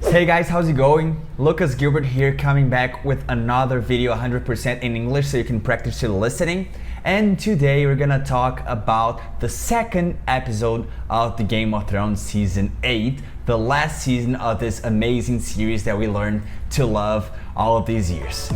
Hey guys, how's it going? Lucas Gilbert here, coming back with another video 100% in English so you can practice your listening. And today we're gonna talk about the second episode of the Game of Thrones Season 8, the last season of this amazing series that we learned to love all of these years.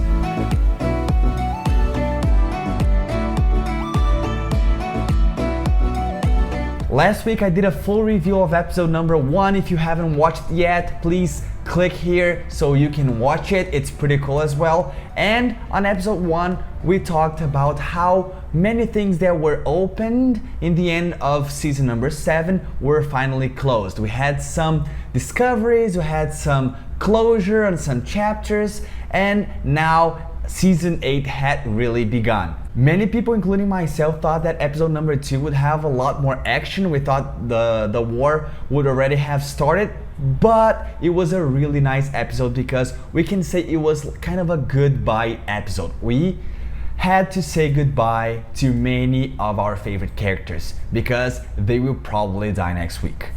Last week I did a full review of episode number 1. If you haven't watched it yet, please click here so you can watch it. It's pretty cool as well. And on episode 1, we talked about how many things that were opened in the end of season number 7 were finally closed. We had some discoveries, we had some closure on some chapters, and now season 8 had really begun. Many people, including myself, thought that episode number 2 would have a lot more action. We thought the war would already have started, but it was a really nice episode because we can say it was kind of a goodbye episode. We had to say goodbye to many of our favorite characters because they will probably die next week.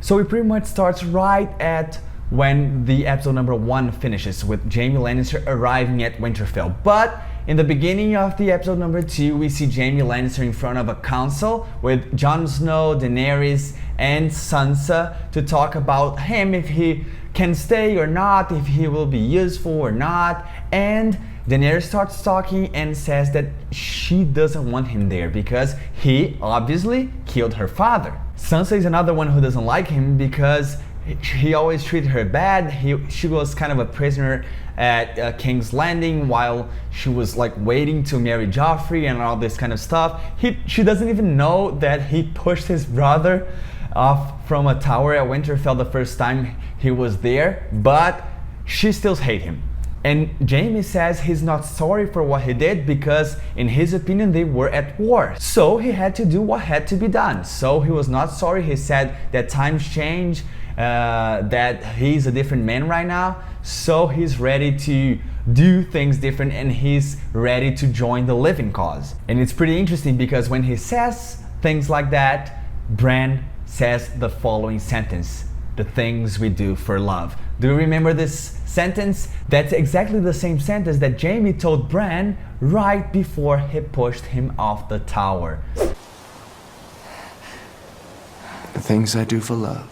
So it pretty much starts right at when the episode number 1 finishes, with Jaime Lannister arriving at Winterfell. But in the beginning of the episode number 2, we see Jaime Lannister in front of a council with Jon Snow, Daenerys, and Sansa to talk about him, if he can stay or not, if he will be useful or not. And Daenerys starts talking and says that she doesn't want him there because he obviously killed her father. Sansa is another one who doesn't like him because he always treated her bad. She was kind of a prisoner at King's Landing while she was like waiting to marry Joffrey and all this kind of stuff. She doesn't even know that he pushed his brother off from a tower at Winterfell the first time he was there, but she still hates him. And Jaime says he's not sorry for what he did because in his opinion they were at war. So he had to do what had to be done. So he was not sorry. He said that times change, that he's a different man right now. So he's ready to do things different and he's ready to join the living cause. And it's pretty interesting because when he says things like that, Bran says the following sentence: "The things we do for love." Do you remember this sentence? That's exactly the same sentence that Jaime told Bran right before he pushed him off the tower. The things I do for love.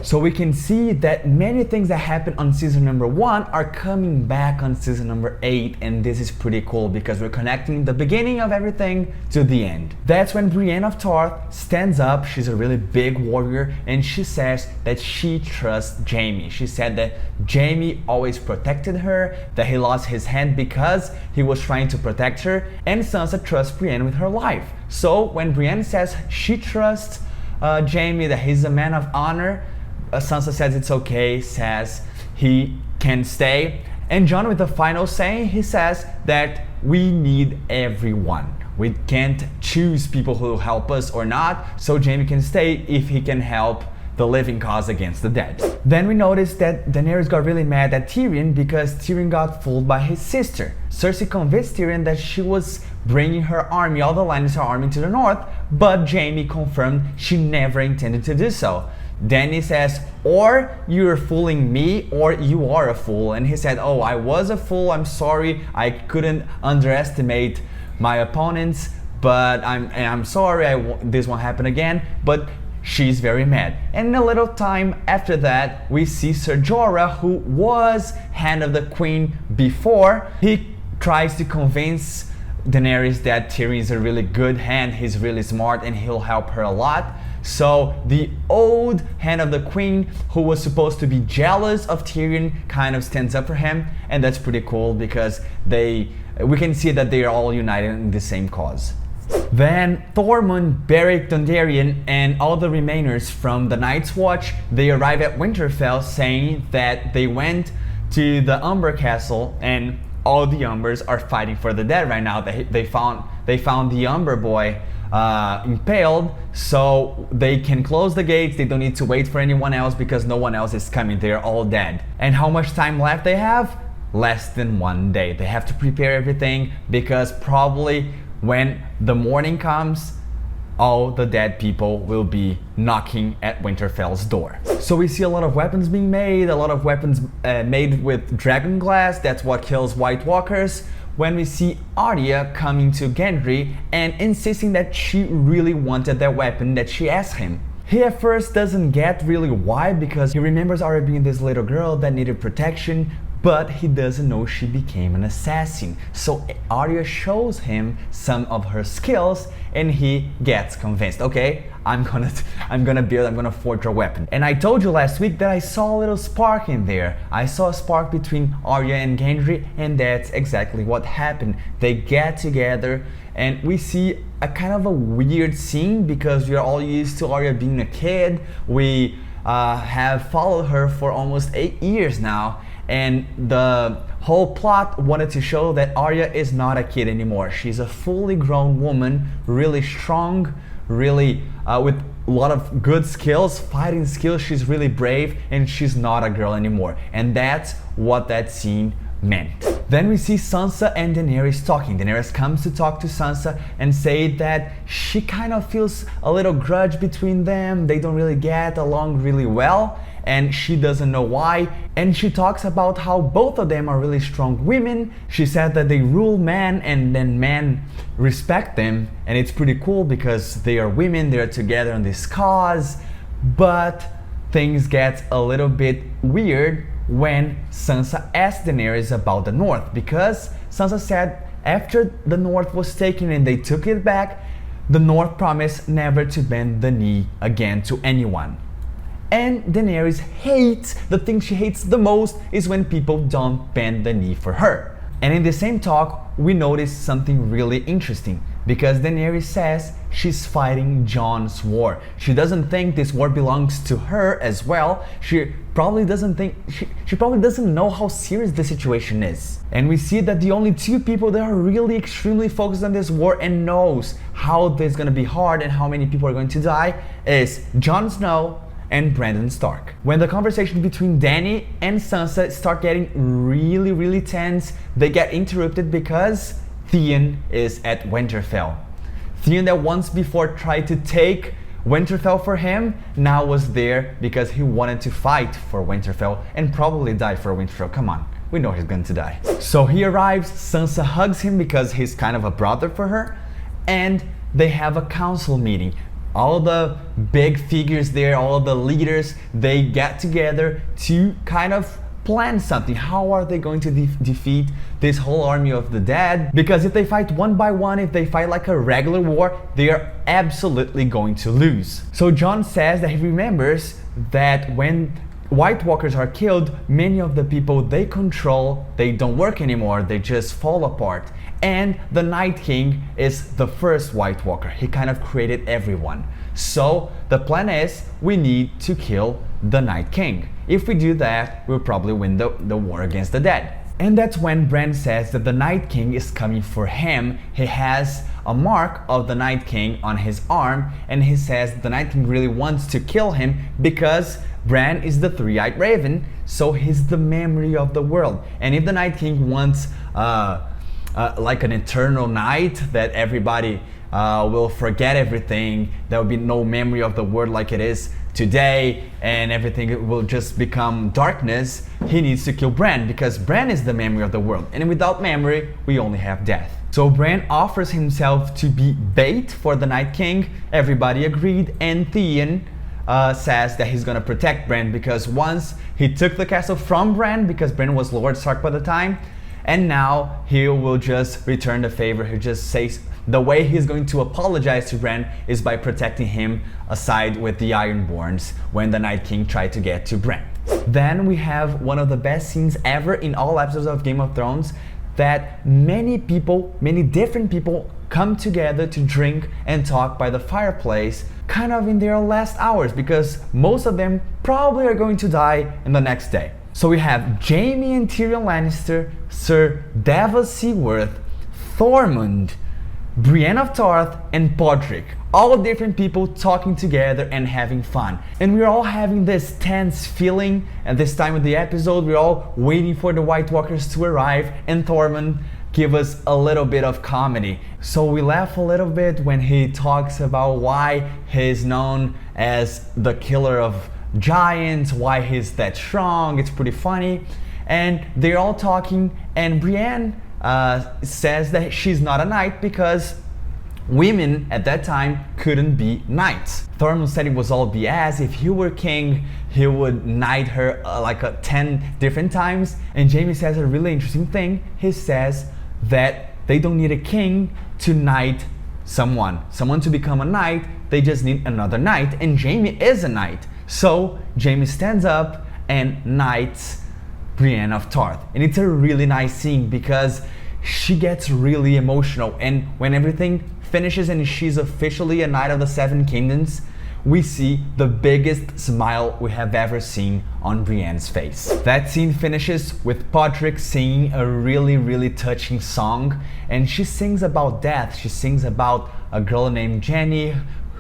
So we can see that many things that happened on season number 1 are coming back on season number 8, and this is pretty cool because we're connecting the beginning of everything to the end. That's when Brienne of Tarth stands up. She's a really big warrior and she says that she trusts Jaime. She said that Jaime always protected her, that he lost his hand because he was trying to protect her, and Sansa trusts Brienne with her life. So when Brienne says she trusts Jaime, that he's a man of honor, Sansa says it's okay, says he can stay. And Jon, with the final saying, he says that we need everyone. We can't choose people who will help us or not, so Jaime can stay if he can help the living cause against the dead. Then we notice that Daenerys got really mad at Tyrion because Tyrion got fooled by his sister. Cersei convinced Tyrion that she was bringing her army, all the Lannister army, to the north, but Jaime confirmed she never intended to do so. Dany says, or you're fooling me or you are a fool. And he said, oh, I was a fool, I'm sorry, I couldn't underestimate my opponents, but I'm sorry, this won't happen again. But she's very mad. And a little time after that, we see Ser Jorah, who was Hand of the Queen before. He tries to convince Daenerys that Tyrion is a really good hand, he's really smart and he'll help her a lot. So the old Hand of the Queen, who was supposed to be jealous of Tyrion, kind of stands up for him, and that's pretty cool because we can see that they are all united in the same cause. Then Tormund, Beric Dondarrion, and all the remainers from the Night's Watch, they arrive at Winterfell saying that they went to the Umber Castle and all the Umbers are fighting for the dead right now. They found the Umber boy impaled, so they can close the gates. They don't need to wait for anyone else because no one else is coming. They're all dead. And how much time left they have? Less than 1 day. They have to prepare everything because probably when the morning comes, all the dead people will be knocking at Winterfell's door. So we see a lot of weapons being made, a lot of weapons made with dragon glass, that's what kills White Walkers, when we see Arya coming to Gendry and insisting that she really wanted that weapon that she asked him. He at first doesn't get really why, because he remembers Arya being this little girl that needed protection, but he doesn't know she became an assassin. So Arya shows him some of her skills and he gets convinced. Okay, I'm gonna forge a weapon. And I told you last week that I saw a little spark in there. I saw a spark between Arya and Gendry, and that's exactly what happened. They get together and we see a kind of a weird scene because we're all used to Arya being a kid. We have followed her for almost 8 years now. And the whole plot wanted to show that Arya is not a kid anymore. She's a fully grown woman, really strong, really with a lot of good skills, fighting skills. She's really brave and she's not a girl anymore. And that's what that scene meant. Then we see Sansa and Daenerys talking. Daenerys comes to talk to Sansa and say that she kind of feels a little grudge between them. They don't really get along really well, and she doesn't know why. And she talks about how both of them are really strong women. She said that they rule men and then men respect them, and it's pretty cool because they are women, they're together on this cause. But things get a little bit weird when Sansa asked Daenerys about the North, because Sansa said after the North was taken and they took it back, the North promised never to bend the knee again to anyone. And Daenerys hates, the thing she hates the most is when people don't bend the knee for her. And in the same talk, we notice something really interesting, because Daenerys says she's fighting Jon's war. She doesn't think this war belongs to her as well. She probably doesn't know how serious the situation is. And we see that the only two people that are really extremely focused on this war and knows how this is gonna be hard and how many people are going to die is Jon Snow and Brandon Stark. When the conversation between Dany and Sansa start getting really tense, they get interrupted because Theon is at Winterfell. Theon, that once before tried to take Winterfell for him, now was there because he wanted to fight for Winterfell and probably die for Winterfell. Come on, we know he's going to die. So he arrives, Sansa hugs him because he's kind of a brother for her, and they have a council meeting. All the big figures there, all the leaders, they get together to kind of plan something. How are they going to defeat this whole army of the dead? Because if they fight one by one, if they fight like a regular war, they are absolutely going to lose. So Jon says that he remembers that when White Walkers are killed, many of the people they control, they don't work anymore, they just fall apart. And the Night King is the first White Walker. He kind of created everyone. So the plan is we need to kill the Night King. If we do that, we'll probably win the war against the dead. And that's when Bran says that the Night King is coming for him. He has a mark of the Night King on his arm, and he says the Night King really wants to kill him because Bran is the three-eyed raven, so he's the memory of the world. And if the Night King wants like an eternal night that everybody will forget everything, there will be no memory of the world like it is today, and everything will just become darkness, he needs to kill Bran because Bran is the memory of the world, and without memory we only have death. So Bran offers himself to be bait for the Night King. Everybody agreed, and Theon says that he's gonna protect Bran because once he took the castle from Bran because Bran was Lord Stark by the time, and now he will just return the favor. He just says the way he's going to apologize to Bran is by protecting him aside with the Ironborns when the Night King tried to get to Bran. Then we have one of the best scenes ever in all episodes of Game of Thrones, that many people, many different people come together to drink and talk by the fireplace, kind of in their last hours, because most of them probably are going to die in the next day. So we have Jaime and Tyrion Lannister, Sir Davos Seaworth, Tormund, Brienne of Tarth, and Podrick. All different people talking together and having fun. And we're all having this tense feeling at this time of the episode. We're all waiting for the White Walkers to arrive, and Tormund give us a little bit of comedy. So we laugh a little bit when he talks about why he's known as the killer of giants, why he's that strong. It's pretty funny. And they're all talking, and Brienne says that she's not a knight because women at that time couldn't be knights. Tormund said it was all BS. If he were king, he would knight her 10 different times. And Jaime says a really interesting thing. He says that they don't need a king to knight someone to become a knight. They just need another knight, and Jaime is a knight. So Jaime stands up and knights Brienne of Tarth. And it's a really nice scene because she gets really emotional, and when everything finishes and she's officially a Knight of the Seven Kingdoms, we see the biggest smile we have ever seen on Brienne's face. That scene finishes with Podrick singing a really touching song, and she sings about death. She sings about a girl named Jenny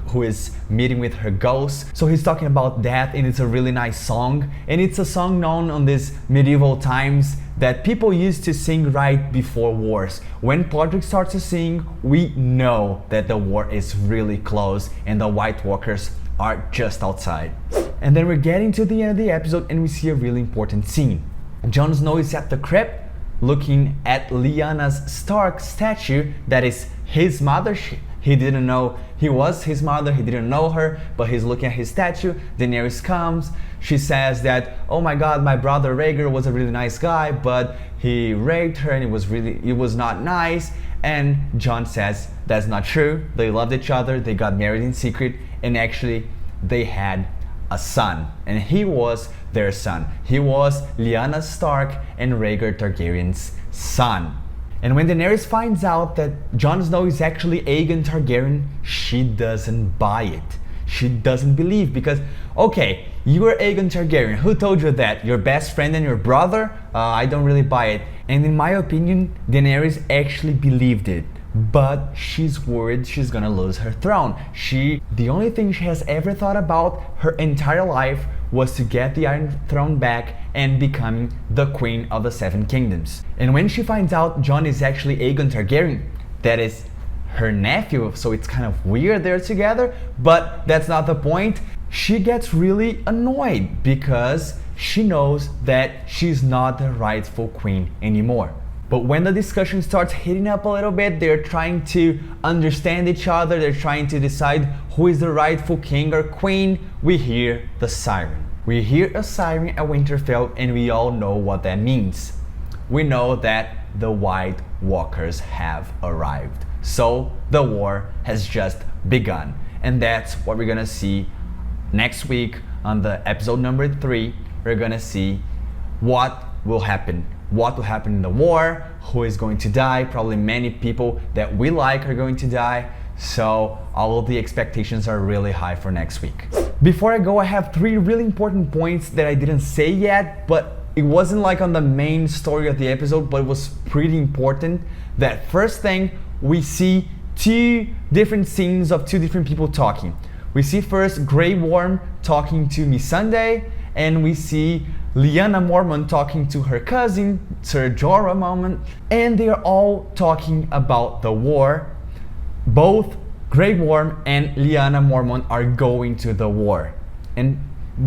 who is meeting with her ghost. So he's talking about death, and it's a really nice song, and it's a song known on these medieval times that people used to sing right before wars. When Podrick starts to sing, we know that the war is really close and the White Walkers are just outside. And then we're getting to the end of the episode, and we see a really important scene. Jon Snow is at the crypt looking at Lyanna Stark statue that is his mother. He didn't know he was his mother, he didn't know her, but he's looking at his statue. Daenerys comes, she says that, oh my god, my brother Rhaegar was a really nice guy, but he raped her and it was not nice. And Jon says that's not true. They loved each other, they got married in secret, and actually they had a son, and he was their son. He was Lyanna Stark and Rhaegar Targaryen's son. And when Daenerys finds out that Jon Snow is actually Aegon Targaryen, she doesn't buy it. She doesn't believe, because, okay, you are Aegon Targaryen. Who told you that? Your best friend and your brother? I don't really buy it. And in my opinion, Daenerys actually believed it. But she's worried she's gonna lose her throne. The only thing she has ever thought about her entire life was to get the Iron Throne back and becoming the Queen of the Seven Kingdoms. And when she finds out Jon is actually Aegon Targaryen, that is her nephew, so it's kind of weird they're together, but that's not the point. She gets really annoyed because she knows that she's not the rightful queen anymore. But when the discussion starts heating up a little bit, they're trying to understand each other, they're trying to decide who is the rightful king or queen, we hear the siren. We hear a siren at Winterfell, and we all know what that means. We know that the White Walkers have arrived. So the war has just begun. And that's what we're gonna see next week on the episode number 3. We're gonna see what will happen in the war, who is going to die. Probably many people that we like are going to die. So all of the expectations are really high for next week. Before I go, I have 3 really important points that I didn't say yet, but it wasn't like on the main story of the episode, but it was pretty important. That first thing, we see 2 different scenes of 2 different people talking. We see first Grey Worm talking to Missandei, and we see Lyanna Mormont talking to her cousin, Ser Jorah Mormont, and they are all talking about the war. Both Grey Worm and Lyanna Mormont are going to the war. And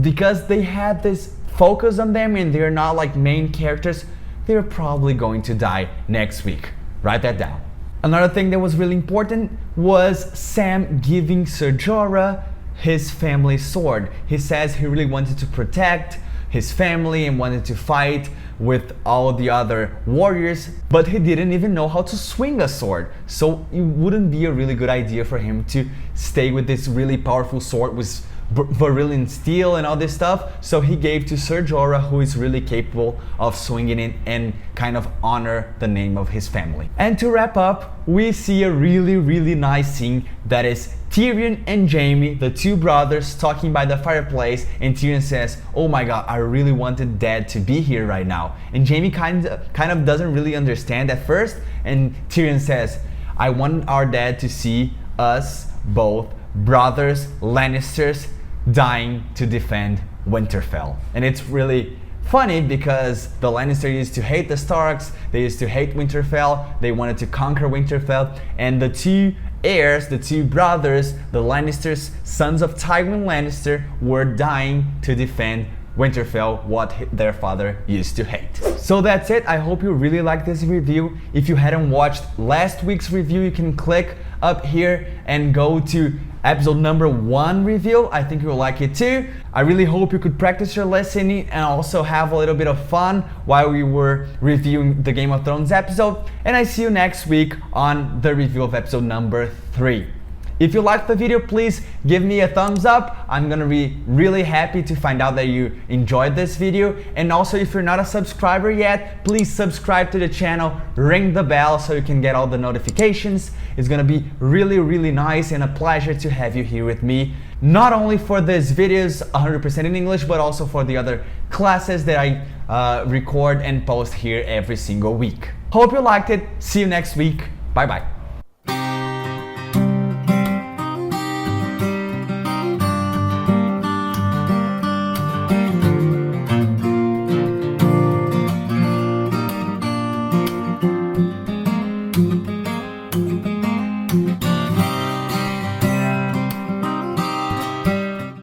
because they had this focus on them and they're not like main characters, they're probably going to die next week. Write that down. Another thing that was really important was Sam giving Ser Jorah his family sword. He says he really wanted to protect his family and wanted to fight with all the other warriors, but he didn't even know how to swing a sword. So it wouldn't be a really good idea for him to stay with this really powerful sword with Varylian steel and all this stuff. So he gave to Ser Jorah, who is really capable of swinging it and kind of honor the name of his family. And to wrap up, we see a really nice scene that is Tyrion and Jaime, the 2 brothers, talking by the fireplace, and Tyrion says, oh my god, I really wanted Dad to be here right now. And Jaime kind of doesn't really understand at first, and Tyrion says, I want our dad to see us both brothers, Lannisters, dying to defend Winterfell. And it's really funny because the Lannisters used to hate the Starks, they used to hate Winterfell, they wanted to conquer Winterfell, and the two heirs, the two brothers, the Lannisters, sons of Tywin Lannister, were dying to defend Winterfell, what their father used to hate. So that's it. I hope you really liked this review. If you hadn't watched last week's review, you can click up here and go to episode number 1 review. I think you'll like it too. I really hope you could practice your listening and also have a little bit of fun while we were reviewing the Game of Thrones episode. And I see you next week on the review of episode number 3. If you liked the video, please give me a thumbs up. I'm gonna be really happy to find out that you enjoyed this video. And also, if you're not a subscriber yet, please subscribe to the channel, ring the bell so you can get all the notifications. It's gonna be really nice and a pleasure to have you here with me. Not only for these videos 100% in English, but also for the other classes that I record and post here every single week. Hope you liked it. See you next week. Bye bye.